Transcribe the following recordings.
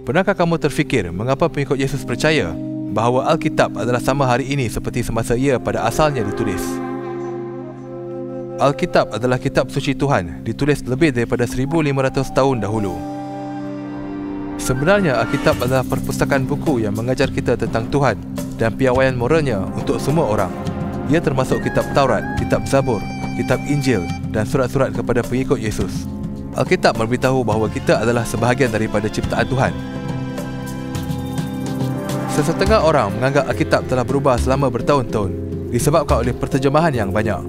Pernahkah kamu terfikir mengapa pengikut Yesus percaya bahawa Alkitab adalah sama hari ini seperti semasa ia pada asalnya ditulis? Alkitab adalah kitab suci Tuhan, ditulis lebih daripada 1500 tahun dahulu. Sebenarnya Alkitab adalah perpustakaan buku yang mengajar kita tentang Tuhan dan piawaian moralnya untuk semua orang. Ia termasuk kitab Taurat, kitab Zabur, kitab Injil dan surat-surat kepada pengikut Yesus. Alkitab memberitahu bahawa kita adalah sebahagian daripada ciptaan Tuhan. Sesetengah orang menganggap Alkitab telah berubah selama bertahun-tahun disebabkan oleh perterjemahan yang banyak.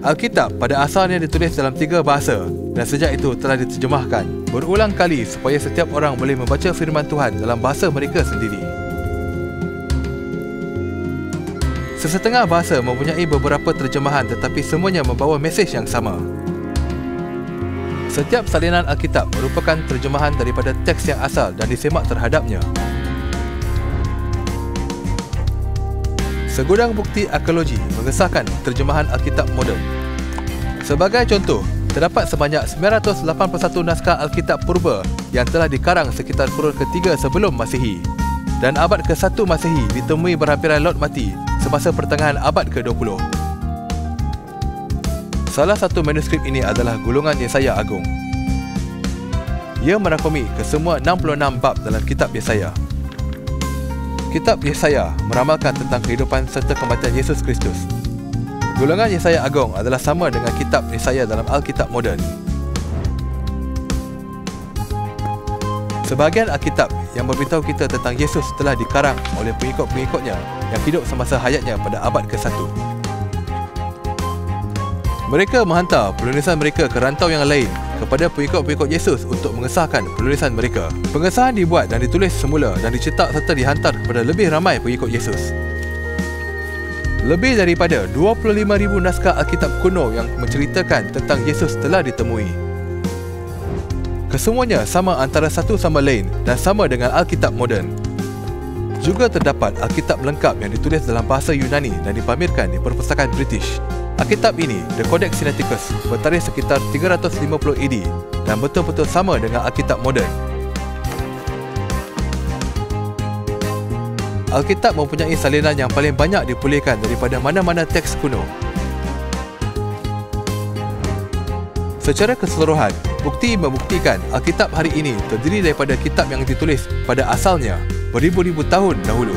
Alkitab pada asalnya ditulis dalam 3 bahasa dan sejak itu telah diterjemahkan berulang kali supaya setiap orang boleh membaca firman Tuhan dalam bahasa mereka sendiri. Sesetengah bahasa mempunyai beberapa terjemahan tetapi semuanya membawa mesej yang sama. Setiap salinan Alkitab merupakan terjemahan daripada teks yang asal dan disemak terhadapnya. Segudang bukti arkeologi mengesahkan terjemahan Alkitab moden. Sebagai contoh, terdapat sebanyak 981 naskah Alkitab purba yang telah dikarang sekitar kurun ke-3 sebelum Masihi, dan abad ke-1 Masihi ditemui berhampiran laut mati semasa pertengahan abad ke-20. Salah satu manuskrip ini adalah Gulungan Yesaya Agung. Ia merangkumi kesemua 66 bab dalam kitab Yesaya. Kitab Yesaya meramalkan tentang kehidupan serta kematian Yesus Kristus. Gulungan Yesaya Agung adalah sama dengan kitab Yesaya dalam Alkitab moden. Sebahagian Alkitab yang memberitahu kita tentang Yesus telah dikarang oleh pengikut-pengikutnya yang hidup semasa hayatnya pada abad ke-1. Mereka menghantar penulisan mereka ke rantau yang lain kepada pengikut-pengikut Yesus untuk mengesahkan penulisan mereka. Pengesahan dibuat dan ditulis semula dan dicetak serta dihantar kepada lebih ramai pengikut Yesus. Lebih daripada 25,000 naskah Alkitab kuno yang menceritakan tentang Yesus telah ditemui. Kesemuanya sama antara satu sama lain dan sama dengan Alkitab moden. Juga terdapat Alkitab lengkap yang ditulis dalam bahasa Yunani dan dipamerkan di perpustakaan British. Alkitab ini, The Codex Sinaiticus, bertarikh sekitar 350 AD dan betul-betul sama dengan Alkitab moden. Alkitab mempunyai salinan yang paling banyak dipulihkan daripada mana-mana teks kuno. Secara keseluruhan, bukti membuktikan Alkitab hari ini terdiri daripada kitab yang ditulis pada asalnya beribu-ribu tahun dahulu.